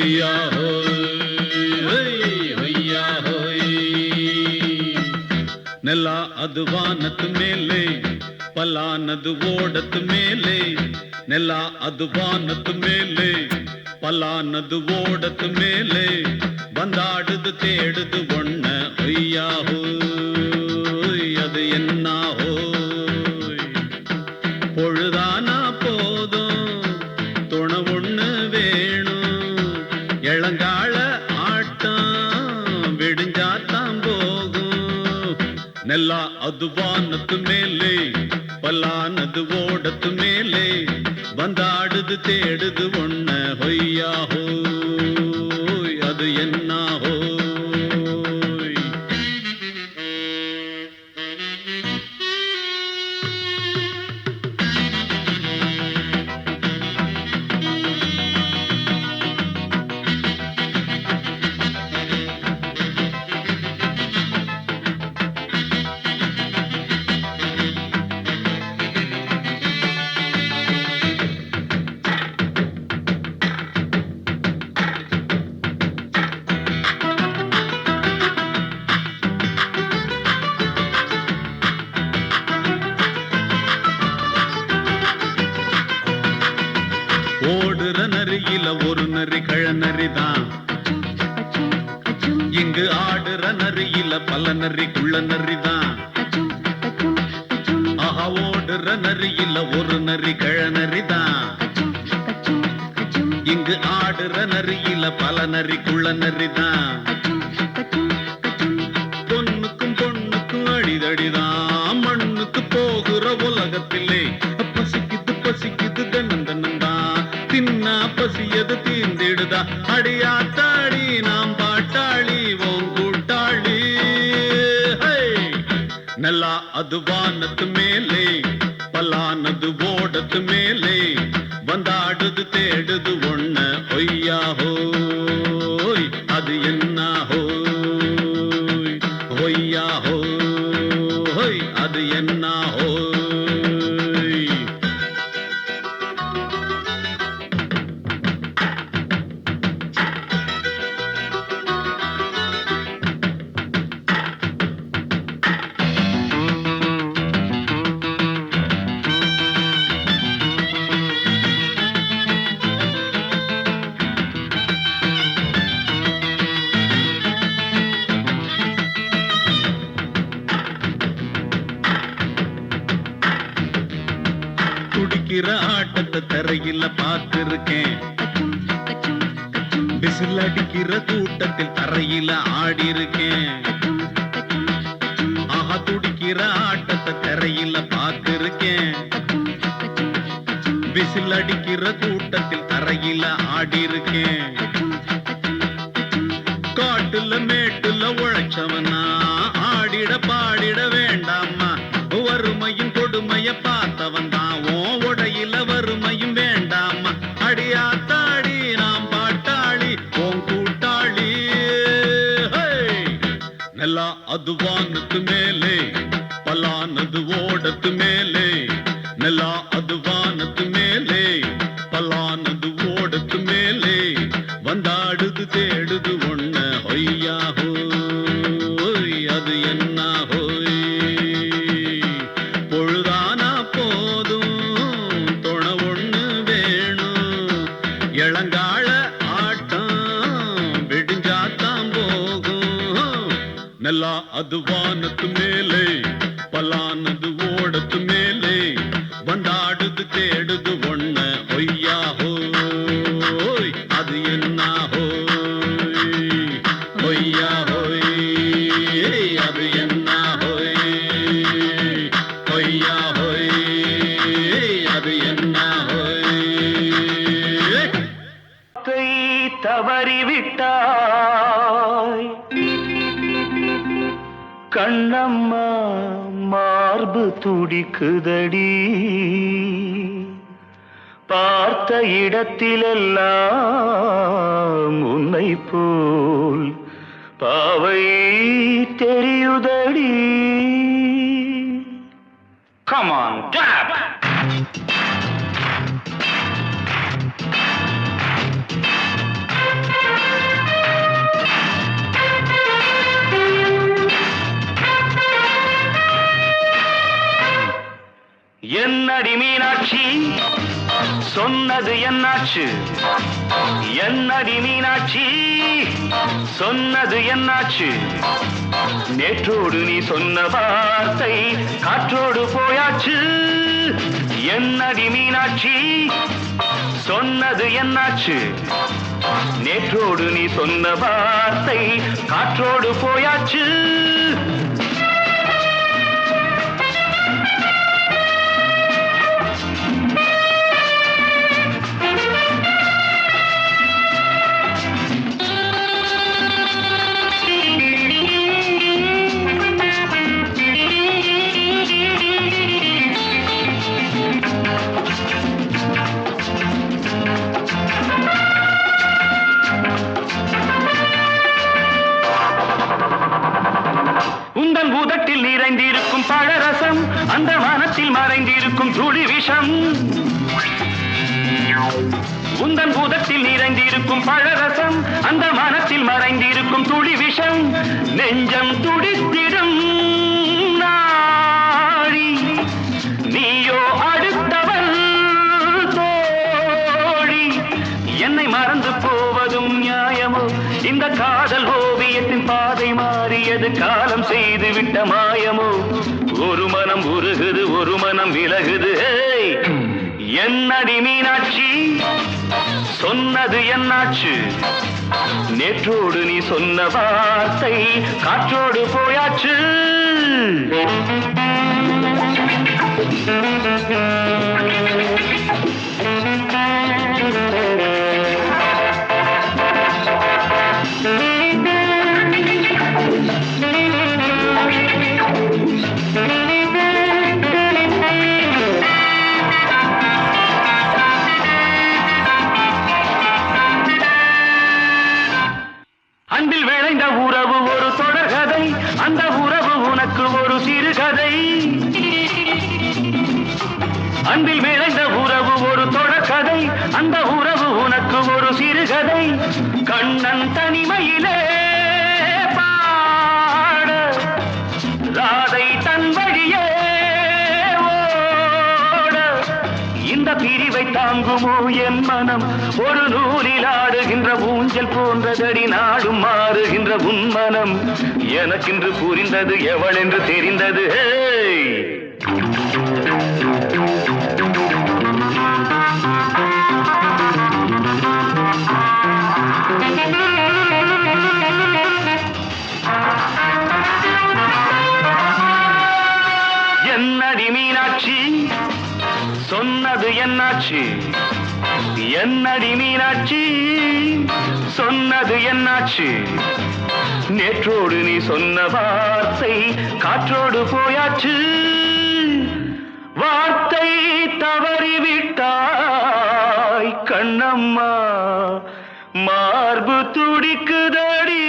ஹொய்யா ஹோய் ஹொய்யா ஹோய் ನೆಲ ಅದು ವಾನದ ಮೇಲೆ ಪಲಾನದು ಓಡದ ಮೇಲೆ ನೆಲ ಅದು ವಾನದ ಮೇಲೆ ಪಲಾನದು ಓಡದ ಮೇಲೆ ಬಂದಾಡುದು தேடுது ஒண்ண ஹொய்யா ஹோய் அது என்ன ஹோய் பொழுதானா போதும் துணை ஒண்ணு வேணும் இளங்கால ஆட்டம் விடிஞ்சாத்தான் போகும் ನೆಲ ಅದು ವಾನದ ಮೇಲೆ ಪಲಾನದು ಓಡದ ಮೇಲೆ ಬಂದಾಡುದು தேடுது ஒண்ண ஹொய்யா ஹோய் அது என்ன ஹோய் ஓடுற நரியில ஒரு நரி கழநரிதான் இங்கு ஆடுற நரியில பல நரி குள்ள நரிதான் ஆஹா ஓடுற நரியில ஒரு நரி கழநரிதான் இங்கு ஆடுற நரியில பல நரி குள்ள நரிதான் பொண்ணுக்கும் பொண்ணுக்கும் அடிதடிதான் மண்ணுக்கு போகிற உலகத்திலே பசிக்குது பசிக்குது தன்னந்தனந்தான் தின்னா பசியது தீர்ந்திடுதா அடியாத்தாடி நாம் பாட்டாளி ஓங்கூட்டாளி ನೆಲ ಅದು ವಾನದ ಮೇಲೆ ಪಲಾನದು ಓಡದ ಮೇಲೆ ಬಂದಾಡುದು தேடுது ஒண்ண ஹொய்யா ஹோய் அது என்ன ஹோய் ஹொய்யா ஹோய் அது என்ன ஹோய் துடிக்கிற ஆட்டத்தை தரையில பார்த்திருக்கேன் விசில் அடிக்கிற கூட்டத்தில் தரையில ஆடி இருக்கேன் ஆஹா துடிக்கிற ஆட்டத்தை தரையில பார்த்திருக்கேன் விசில் அடிக்கிற கூட்டத்தில் தரையில ஆடி இருக்கேன் காட்டுல மேட்டுல உழைச்சவனா ஆடிட பாடிட வேண்டாமா வறுமையும் கொடுமைய பார்த்தவன் தான் உடையில வறுமையும் வேண்டாமா அடியாத்தாடி நாம் பாட்டாளி ஓம் கூட்டாளி ನೆಲ ಅದು ವಾನದ ಮೇಲೆ ಪಲಾನದು ಓಡದ ಮೇಲೆ ನೆಲ ಅದು ವಾನದ ಮೇಲೆ ಪಲಾನದು ಓಡದ ಮೇಲೆ ಬಂದಾಡುದು தேடுது ஒண்ண ஹொய்யா ஹோய் அது என்ன ஹோய் பொழுதானா போதும் துணை ஒண்ணு வேணும் இளங்கால ஆட்டம் விடிஞ்சாத்தான் போகும் ನೆಲ ಅದು ವಾನದ ಮೇಲೆ ಪಲಾನದು ಓಡದ ಮೇಲೆ ಬಂದಾಡುದು தேடுது ஒண்ண ஹொய்யா ஹோய் அது என்ன ஹோய் ஹொய்யா ஹோய் அது என்ன ஹோய் ஹொய்யா ஹோய் அது என்ன ஹோய் தவறிவிட்டாய் கண்ணம்மா மார்பு துடிக்குதடி பார்த்த இடத்திலெல்லாம் உன்னை போல் பாவை தெரியுதடி. Come on, tap! என்னடி மீனாட்சி சொன்னது என்னாச்சு? என்னடி மீனாட்சி சொன்னது என்னாச்சு? நேற்றோடு நீ சொன்ன வார்த்தை காற்றோடு போயாச்சு. என்னடி மீனாட்சி சொன்னது என்னாச்சு? நேற்றோடு நீ சொன்ன வார்த்தை காற்றோடு போயாச்சு. உந்தன் உதட்டில் நிறைந்திருக்கும் பழரசம், அந்த வானத்தில் மறைந்திருக்கும் துளி விஷம். உந்தன் உதட்டில் நிறைந்திருக்கும் பழரசம், அந்த வானத்தில் மறைந்திருக்கும் துளி விஷம். நெஞ்சம் துடித்திடும் நாடி, நீயோ அடுத்தவள் தோழி. என்னை மறந்து போவதும் நியாயமோ? இந்த காதல் ஓவியத்தின் பாதை மாறியது, காலம் செய்து விட்ட மாயமோ? ஒரு மனம் உருகுது, ஒரு மனம் விலகுது. என்னடி மீனாட்சி சொன்னது என்னாச்சு? நேற்றோடு நீ சொன்ன வார்த்தை காற்றோடு போயாச்சு. அன்பில் விளைந்த உறவு ஒரு தொடர்கதை, அந்த உறவு உனக்கு ஒரு சிறுகதை. அன்பில் விளைந்த உறவு ஒரு தொடர்கதை, அந்த உறவு உனக்கு ஒரு சிறுகதை. கண்ணன் தனிமையிலே பாட, ராதை தன் வழியே ஓட. இந்த பிரிவை தாங்குமோ என் மனம்? ஒரு நூலில் ஆடுகின்ற ஊஞ்சல் போன்றதடி, நாடும் மாறுகின்ற உன் மனம். எனக்கென்று புரிந்தது எவள் என்று தெரிந்தது. என்னடி மீனாட்சி சொன்னது என்னாச்சு? என்னடி மீனாட்சி சொன்னது என்னாச்சு? நேற்றோடு நீ சொன்ன வார்த்தை காற்றோடு போயாச்சு. வார்த்தை தவறிவிட்டாய் கண்ணம்மா, மார்பு துடிக்குதடி.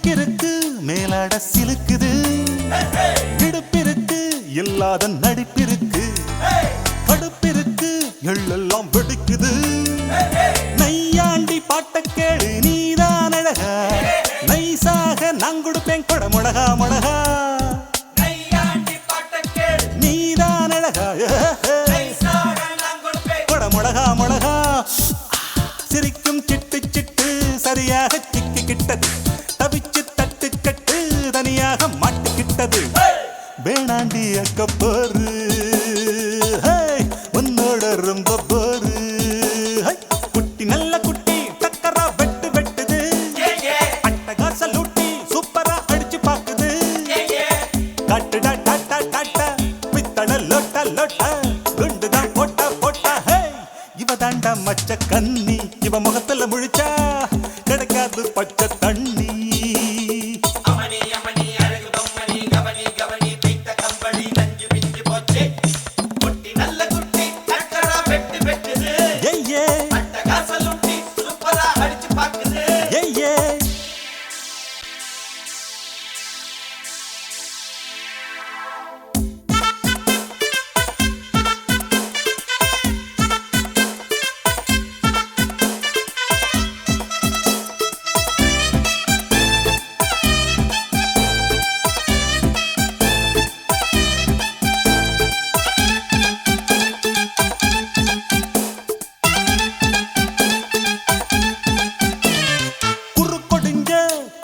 சிக்கிருக்கு மேலாட சிலுக்குது இடுப்பிருக்கு இல்லாத நடிப்பிருக்கு கடுப்பிருக்கு எள்ளெல்லாம் வெடிக்குது நையாண்டி பாட்ட கேளு நீதான் அழகா நைசாக நான் கொடுப்பேன் கொட மொளகா மொளகா நீதான் அழகா கொட மொளகா மொளகா சிரிக்கும் சிட்டு சிட்டு சரியாக சிக்கிக்கிட்டது தவிச்சு தட்டு கட்டு தனியாக மாட்டுக்கிட்டது வேணாண்டி அக்க போரு உன்னோட ரொம்ப போரு குட்டி நல்ல குட்டி டக்கரா வெட்டு வெட்டுது அட்டகாச லூட்டி சூப்பரா அடிச்சு பாக்குது காட்டுடா டாட்டா டாட்டா பித்தள லோட்டா லோட்டா குண்டுதான் போட்டா போட்டா இவ தாண்டா மச்ச கண்ணி இவ முகத்துல முழிச்சா கிடைக்காது பச்சை தண்ணி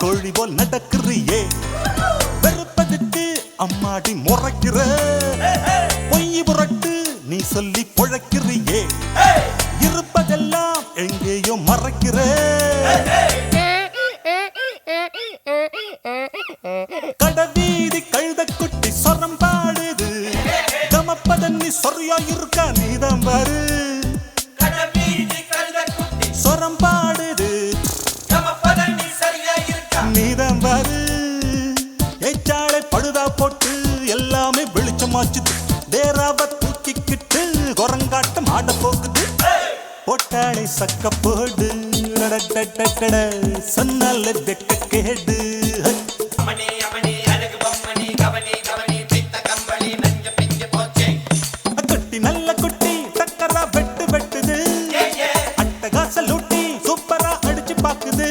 கோழி போல் நடக்கிறியே வெறுப்பதுக்கு அம்மாடி முறைக்கிற பொய் புரட்டு நீ சொல்லி பொழைக்கிறியே இருப்பதெல்லாம் எங்கேயோ மறைக்கிற கடவீதி கழுத குட்டி சொரம் பாடுது கமப்பதன்னி சொறியா இருக்கா நீதான் பாரு சொரம் பாடுது நீதான் பாரு ஏச்சாளை பழுதா போட்டு எல்லாமே வெளிச்சமாச்சுது தேராவ தூக்கிக்கிட்டு குரங்காட்டம் ஆட போகுது போட்டாளை சக்க போடு சொன்னால வெக்க கேடு குட்டி நல்ல குட்டி டக்கரா வெட்டு வெட்டுது அட்டகாச லூட்டி சூப்பரா அடிச்சு பாக்குது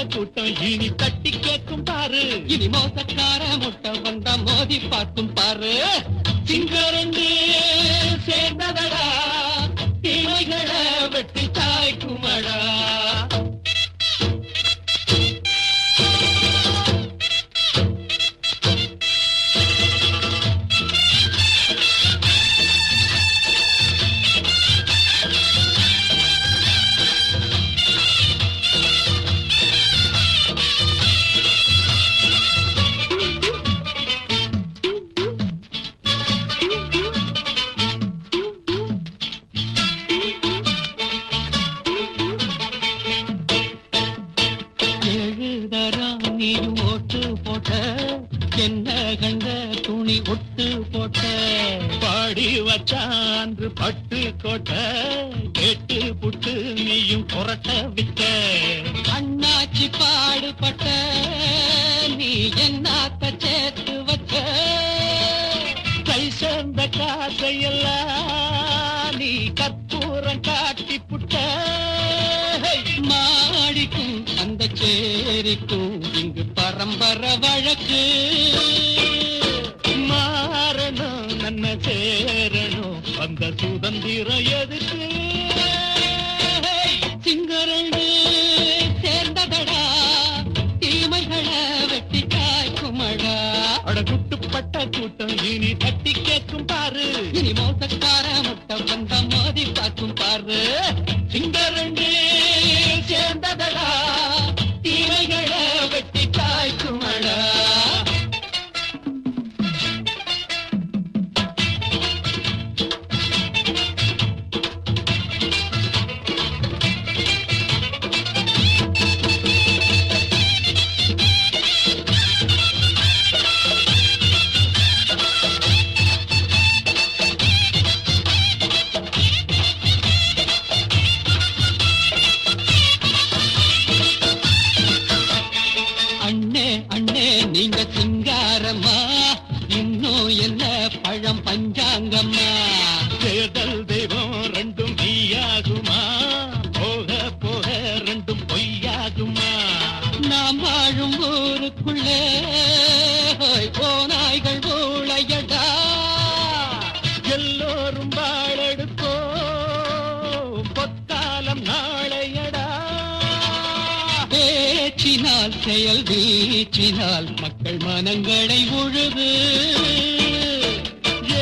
கூட்டம் இனி தட்டி கேட்கும் பாரு இனி மோசக்கார முட்டை வந்தா மோதி பார்க்கும் பாரு சிங்கரண்டு சேர்ந்ததடா தீமைகளை வெட்டி தாய்க்குமடா என்ன கண்ட துணி ஒட்டு போட்ட பாடி வச்சான்று பட்டு கோட்ட கேட்டு புட்டு நீயும் புரட்ட விட்ட அண்ணாச்சி பாடுபட்ட நீ என்னாத்த சேர்த்து வச்ச கை சேர்ந்த காசையெல்லாம் நீ கற்பூரம் காட்டி புட்ட மாடிக்கும் அந்த சேரிக்கும் இங்கு பரம்பரை வழக்கு மாறணும் நன்ன சேரணும் அந்த சுதந்திரம் எதுக்கு சிங்கரண்டு சேர்ந்ததடா தீமைகளை வெட்டி காய்க்குமடா அட குட்டுப்பட்ட கூட்டம் இனி தட்டி கேட்கும் பாரு இனி மோசக்கார முட்டை வந்த மோதி பார்க்கும் பாரு பாரு சிங்கரண்டு சேர்ந்ததடா தீமைகளை வெட்டி காய்க்குமடா. நீங்க சிங்காரம்மா இன்னும் என்ன பழம் பஞ்சாங்கம்மா. தேர்தல் தெய்வம் ரெண்டும் நீயாகுமா போக போக ரெண்டும் பொய்யாகுமா. நாம் வாழும் ஊருக்குள்ளே போனாய்கள் ஊழையடா எல்லோரும் வாழெடுப்போ பொத்தாலம் நாளையடா. பேச்சினால் செயல் வீச்சினால் மக்கள் மனங்களை உழுது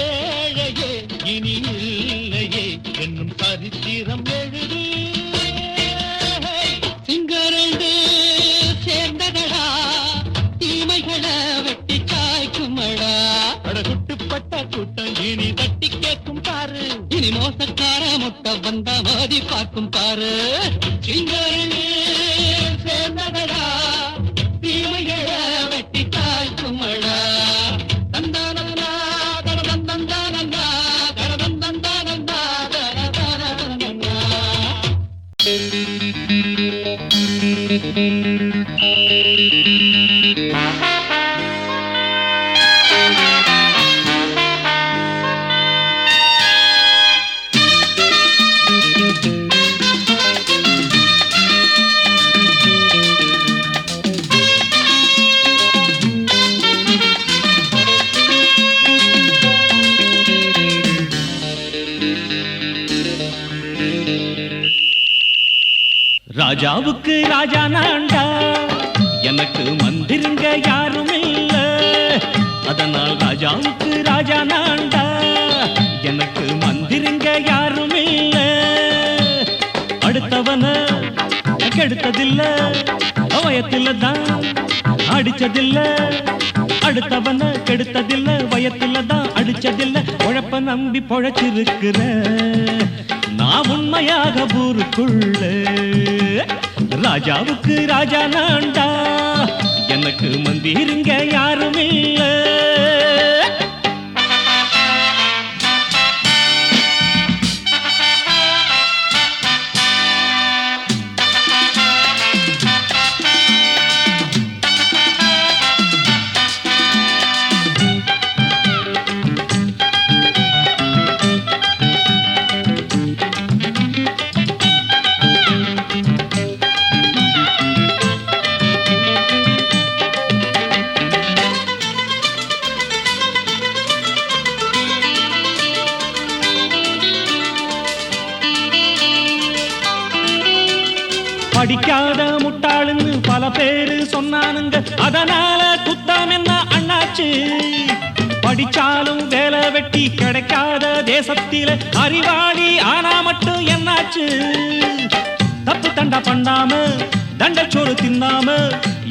ஏழையே இனி இல்லையே என்னும் சரித்திரம் எழுது. சிங்கரண்டு சேர்ந்ததடா தீமைகளை வெட்டி காய்க்குமடா. குட்டுப்பட்ட கூட்டம் இனி தட்டி கேட்கும் பாரு இனி மோசக்கார முட்டை வந்த மோதி பார்க்கும் பாரு. சிங்கரண்டு சேர்ந்ததடா தீமைகளை வெட்டி காய்க்குமடா. தந்தானந்தா தரதந்தந்தானந்தா தரதந்தந்தானந்தா தரதந்தந்தானந்தா. ராஜாவுக்கு ராஜா நான்டா எனக்கு மந்திருங்க யாரும் இல்ல. அதனால் ராஜாவுக்கு ராஜா நான்டா எனக்கு மந்திருங்க யாரும் இல்ல. அடுத்தவன கெடுத்ததில்ல வயத்தில தான் அடிச்சதில்ல. அடுத்தவன கெடுத்ததில்ல வயத்தில தான் அடிச்சதில்ல. உழப்ப நம்பி பொழைச்சிருக்கிற நான் உண்மையாக ஊருக்குள்ள. ராஜாவுக்கு ராஜா நான்டா எனக்கு மந்திருங்க யாரும் இல்ல. படிக்காத முட்டாளுன்னு பல பேரு சொன்னானுங்க, அதனால குத்தம் என்ன அண்ணாச்சு? படிச்சாலும் வேலை வெட்டி கிடைக்காத தேசத்தில அறிவாளி ஆனா மட்டும் என்னாச்சு? தப்பு தண்டா பண்ணாம தண்டச்சோறு தின்னாம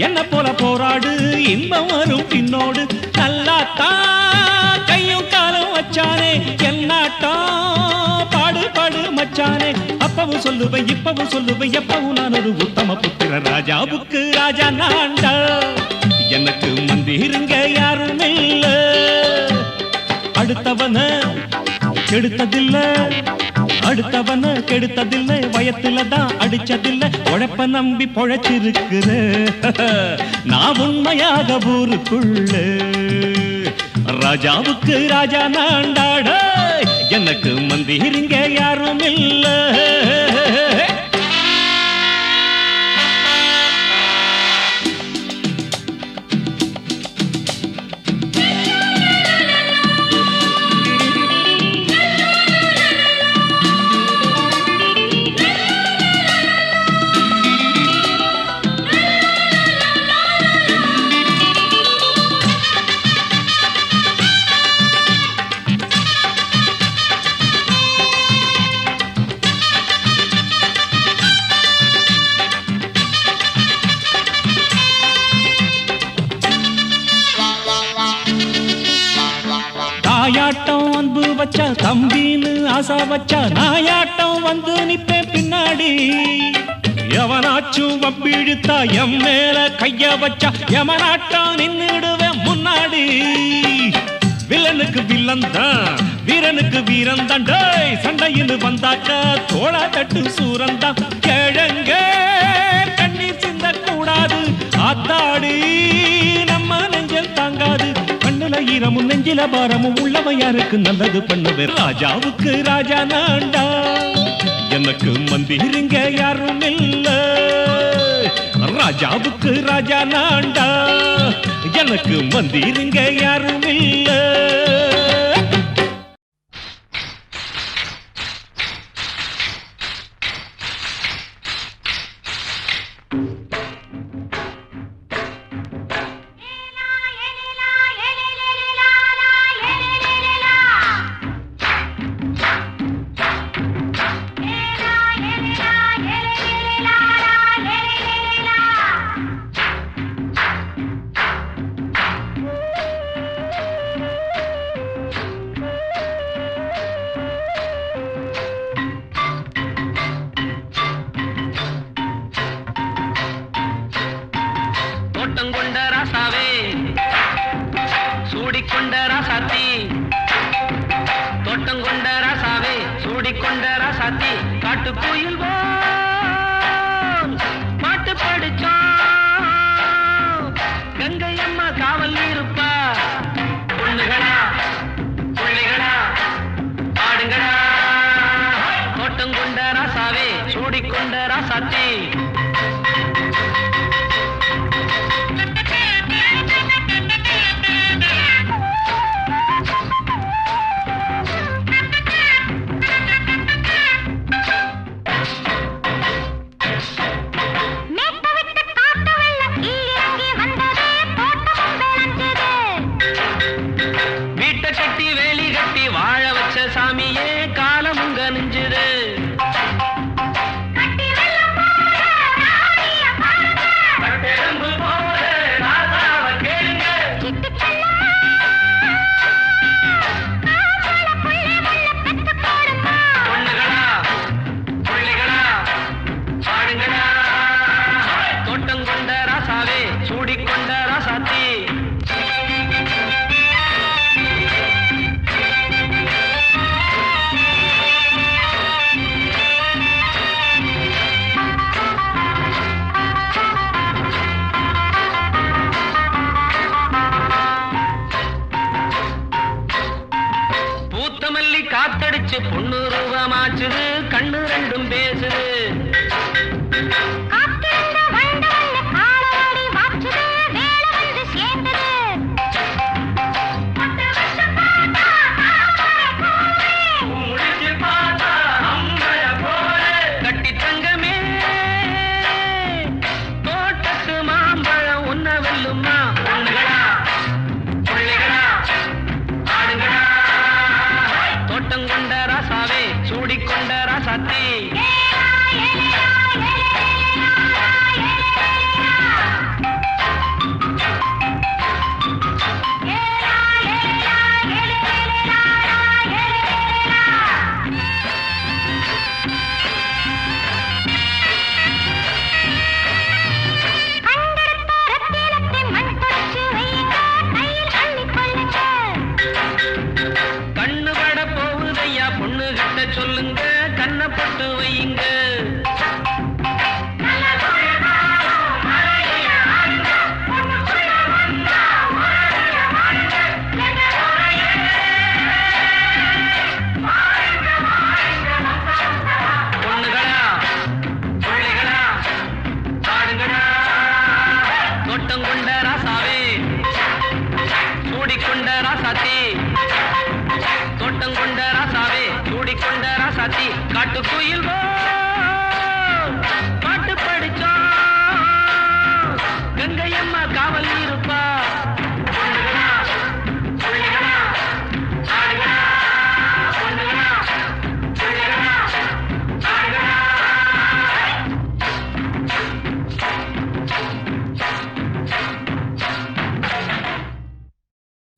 என்ன போல போராடு, இன்பம் வரும் பின்னோடு. நல்லாத்தான் கையும் காலம் வச்சானே, என்னாட்டா பாடு பாடு மச்சானே. அப்பவும் சொல்லுவேன் இப்பவும் சொல்லுவேன், எப்பவும் நான் ஒரு உத்தம புத்திர. ராஜாவுக்கு ராஜா நான்டா, எனக்கு மந்திருங்க யாரும் இல்ல. அடுத்தவன கெடுத்ததில்ல, அடுத்தவன கெடுத்ததில்லை, வயத்துல தான் அடிச்சதில்லை. உழைப்ப நம்பி பொழைச்சிருக்கிற நான் உண்மையாக ஊருக்குள்ள. ராஜாவுக்கு ராஜா நான்டாட, எனக்கு மந்திருங்க யாரும் இல்ல. வச்சா தம்பின்னு ஆசா வச்சா நாயாட்டம் வந்து நிப்பேன் பின்னாடி எவனாச்சும் வம்பிழுத்தா எம் மேல கைய வச்சா எவனாட்டம் நின்னுடுவேன் முன்னாடி வில்லனுக்கு வில்லன் தான் வீரனுக்கு வீரன் தான் சண்டையின்னு வந்தாக்கா தோளா தட்டு சூரன் தான் கிழங்க கண்ணீர் சிந்த கூடாது ஆத்தாடி நம்ம நெஞ்சல் தாங்காது கண்ணுல ஈரமும் நெஞ்சில பாரமும் உள்ளவன் யாருக்கு நல்லது பண்ணுவேன் ராஜாவுக்கு ராஜா நான்டா எனக்கு மந்திருங்க யாரும் இல்ல ராஜாவுக்கு ராஜா நான்டா எனக்கு மந்திருங்க யாரும் இல்ல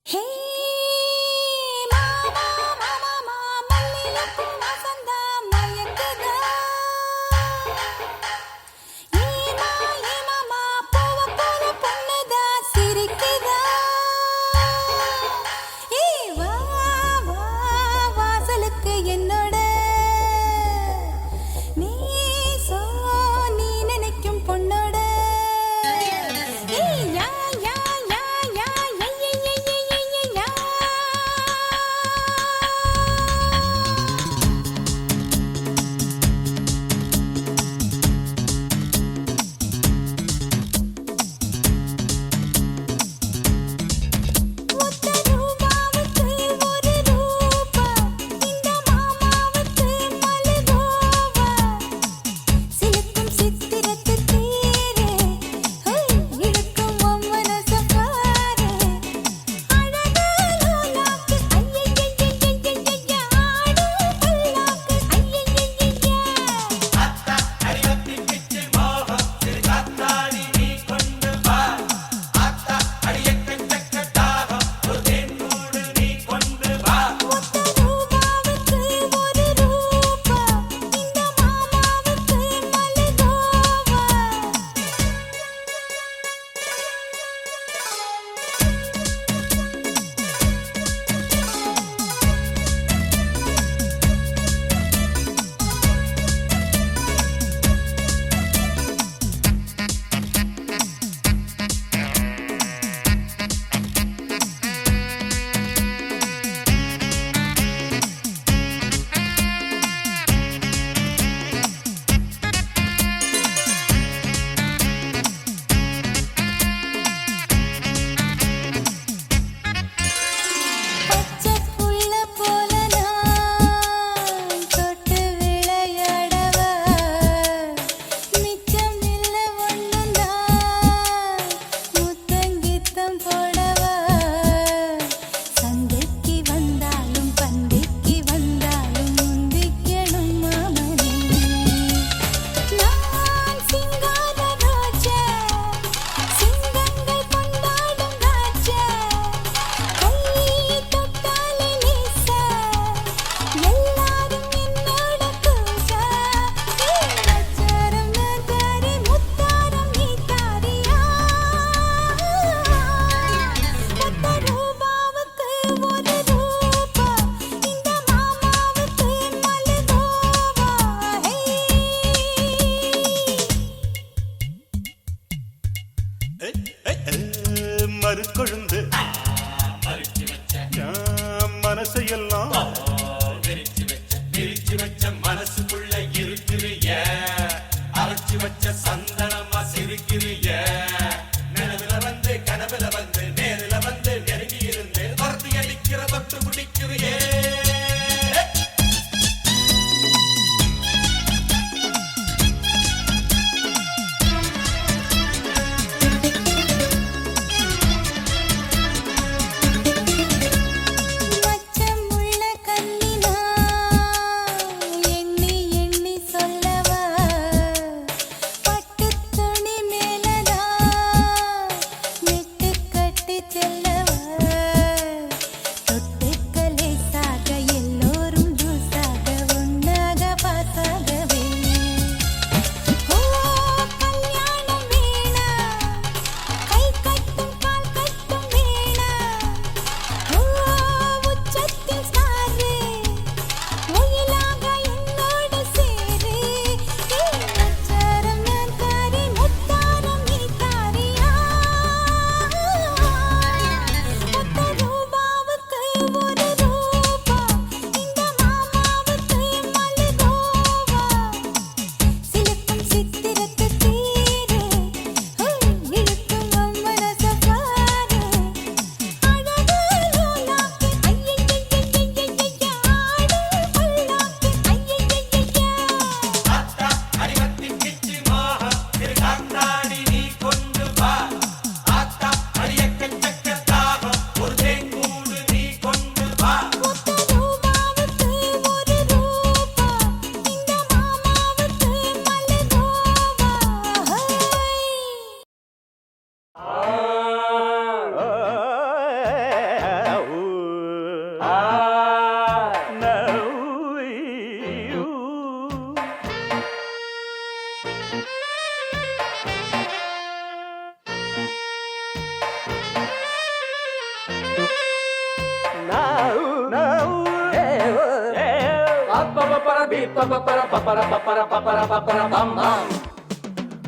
Hey, mama, mama, mama. இடிச்சு வச்ச மனசுக்குள்ள இருக்கிறிய அரைச்சு வச்ச சந்தனமா சிரிக்கிறிய நிலவுல வந்து கனவுல வந்து நேருல வந்து நெருங்கி இருந்து வரத்தி அடிக்கிற தொட்டு முடிக்கிறியே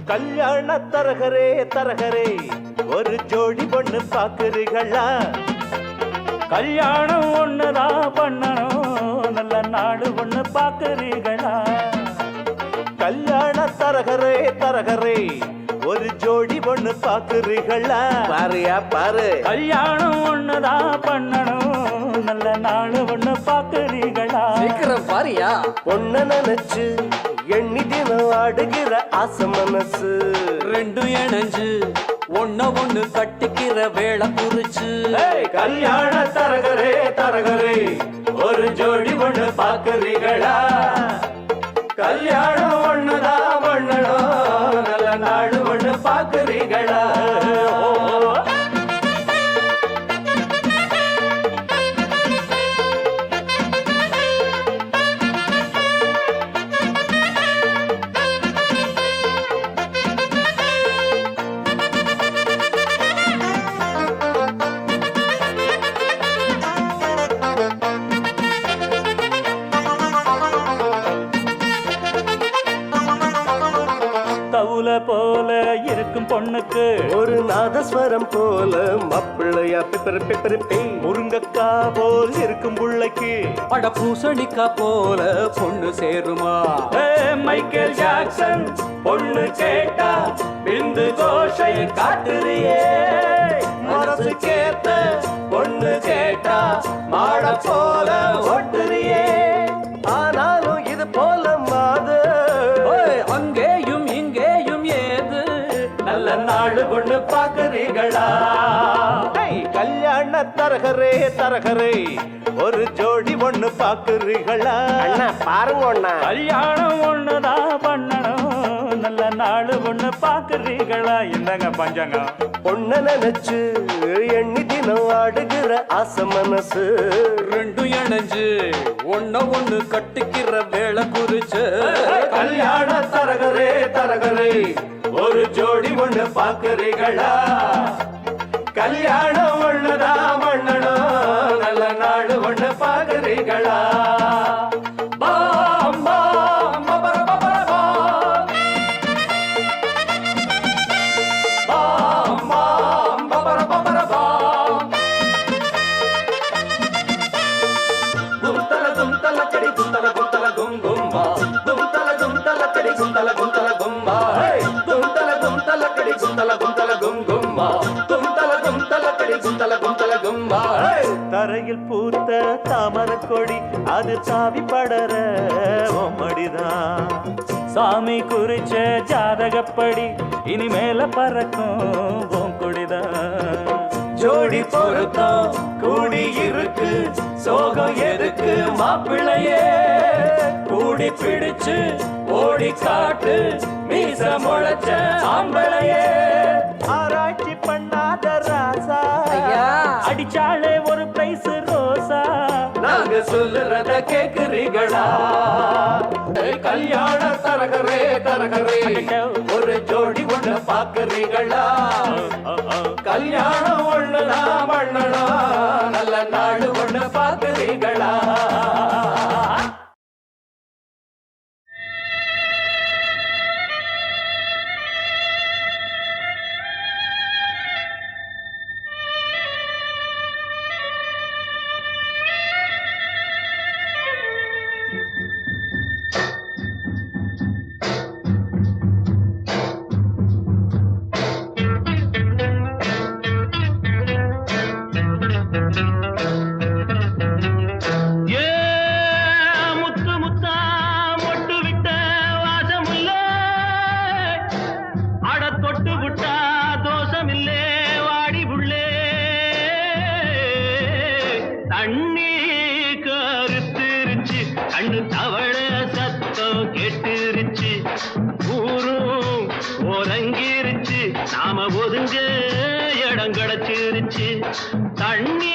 கல்யாண தரகரே தரகரே ஒரு ஜோடி பொண்ணு பாக்குறீங்களா கல்யாணம் ஒண்ணுதான் பண்ணணும் நல்ல நாடு ஒண்ணு பாக்குறீங்களா கல்யாண தரகரே தரகரே ஒரு ஜோடி பொண்ணு பாக்குறீங்களா பாருயா பாரு கல்யாணம் ஒண்ணுதான் பண்ணணும் நல்ல நாடு ஒண்ணு பாக்குறீங்களா சீக்கிரம் பாரியா பொண்ண நினைச்சு எண்ணி தினம் ஆடுகிற ஆசை மனசு ரெண்டும் இணைஞ்சு ஒண்ணு கட்டிக்கிற வேளை குறிச்சு கல்யாண தரகரே தரகரே ஒரு ஜோடி ஒண்ணு பாக்குறீங்களா கல்யாணம் ஒண்ணுதான் பண்ணணும் நல்ல நாடு ஒண்ணு பாக்குறீங்களா போல இருக்கும் பொண்ணுக்கு ஒரு நாதஸ்வரம் போல மாப்பிள்ளையா பிப்பர் பிப்பரிப்பே முருங்கக்கா போல் இருக்கும் புள்ளைக்கு அட பூசணிக்கா போல பொண்ணு சேருமா மைக்கேல் ஜாக்சன் பொண்ணு கேட்டா பிந்து கோஷை காட்டுறியே மனசு கேட்ட பொண்ணு கேட்டா மாட போல ஓட்டுறியே ஆனாலும் இது போல மாது அங்கேயும் இங்கேயும் ஏது நல்ல நாடு கொண்டு பாக்குறீங்களா கல்யாண தரகரே தரகரே ஒரு ஜோடி ஒண்ணு பாக்குறீங்களா பாருங்க ஒண்ணா கல்யாணம் ஒண்ணுதான் பண்ணணும் நல்ல நாடு ஒண்ணு பாக்குறீங்களா இந்தாங்க பஞ்சாங்க பொண்ண நினைச்சு எண்ணி தினம் ஆடுகிற ஆசை மனசு ரெண்டும் இணைஞ்சு ஒண்ணு கட்டிக்கிற வேளை குறிச்சு கல்யாண தரகரே தரகரே ஒரு ஜோடி ஒண்ணு பாக்குறீங்களா கல்யாணம் ஒண்ணுதான் பண்ணணும் நல்ல நாடு ஒண்ணு பாக்குறீங்களா பாம் பாம் பபர பபர பாம் பாம் பாம் பபர பபர பாம் கும்தல கும்தல கடி கும்தல கும்தல கும் குந்தல கும்பா தரையில் பூத்த தாமர கொடி அது தாவி படர மடிதான் சாமி குறிச்ச ஜாதகப்படி இனிமேல பறக்கும் கொடிதான் ஜோடி பொருத்தம் கூடி இருக்கு சோகம் எதுக்கு மாப்பிள்ளையே கூடி பிடிச்சு ஓடி காட்டு மீச முளைச்ச ஆம்பளையே ஆராய்ச்சி பண்ணாத ராசா அடிச்சாலே ஒரு பிரைஸ் ரோசா நாங்க சொல்லுறத கேக்குறீங்களா கல்யாண தரகரே தரகரே ஒரு ஜோடி ஒண்ணு பாக்குறீங்களா கல்யாணம் ஒண்ணுனா பண்ணனா நல்ல நாடு ஒண்ணு பாக்குறீங்களா கண்ணு தவள சத்தம் கேட்டுருச்சு ஊரும் ஒரங்கிருச்சு நாம ஒதுங்க இடம் கிடைச்சிருச்சு தண்ணி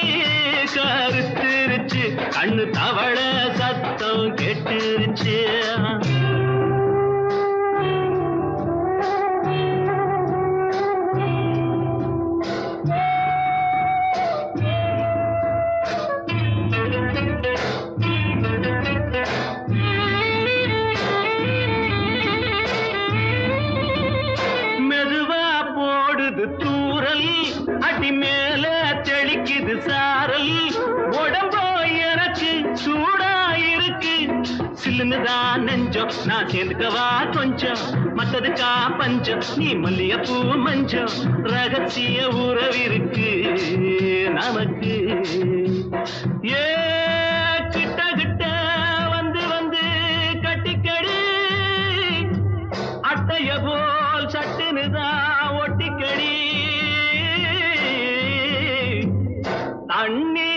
கருத்துருச்சு கண்ணு தவள சத்தம் கேட்டுருச்சு அடி மேல தெளிக்குது சாரல் உடம்போ எனக்கு சூடா இருக்கு சில்லுன்னுதான் நெஞ்சம் நான் சேர்ந்துக்கவா கொஞ்சம் மத்ததுக்கா பஞ்சம் நீ மல்லிகைப்பூ மஞ்சம் ரகசிய உறவிருக்கு நமக்கு ஏ கிட்ட கிட்ட வந்து வந்து கட்டிக்கடி அட்டைய போல் சட்டுனுதான் ஒட்டிக்கடி தண்ணி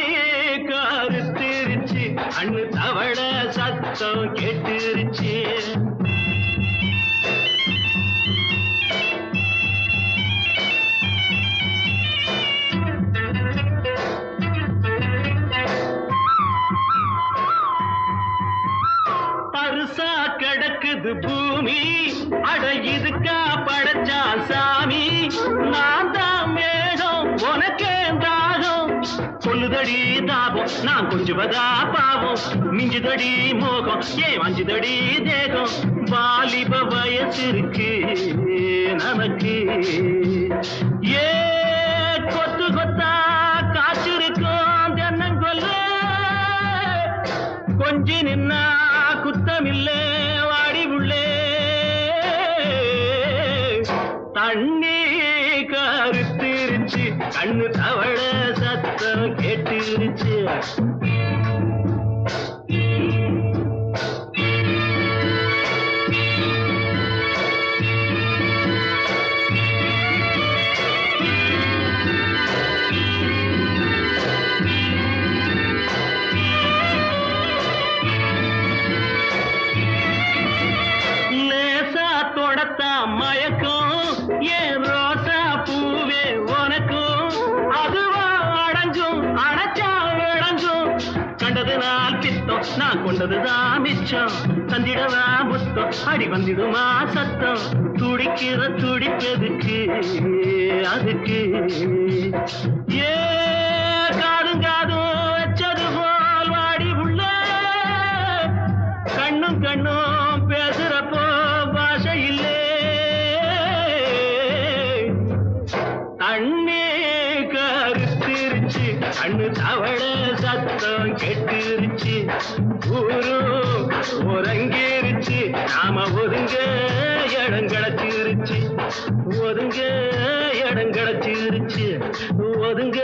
கருத்திருச்சு கண்ணு தவள சத்தம் கேட்டுருச்சு பருசா கிடக்குது பூமி அட இதுக்கா படைச்சா சாமி நான் தான் மேகம் உனக்கே தாகம் சொல்லுதடி தாபம் நான் கொஞ்சுவதா பாவம் மிஞ்சுதடி மோகம் ஏன் வஞ்சுதடி தேகம் வாலிப வயசு இருக்கு நமக்கு ஏ கொத்து கொத்தா காய்ச்சிருக்கும் தென்னங்கொல்ல கொஞ்சி நின்னா குத்தமில்லே வாடி உள்ளே தண்ணி கருத்திருச்சு கண்ணு தவள சத்தம் கேட்டுருச்சு மயக்கம் ஏன் ரோசா பூவே உனக்கும் அதுவா அடைஞ்சும் அடைச்சா விளைஞ்சும் கண்டது நாள் பித்தம் நான் கொண்டதுதான் மிச்சம் தந்திடவா முத்தம் அடி வந்திடுமா சத்தம் துடிக்கிற துடிப்பதுக்கு அதுக்கு ஏ காதும் காதும் வச்சது போல் வாடி உள்ள கண்ணும் கண்ணும் பேசுறப்போ பாஷை இல்லை தண்ணி கருத்திருச்சு கண்ணு தவள சத்தம் கெட்டுருச்சு ஊரும் ஒரங்கிருச்சு நாம ஒதுங்க இடம் கிடைச்சிருச்சு ஒதுங்க இடம் கிடைச்சிருச்சு ஒதுங்க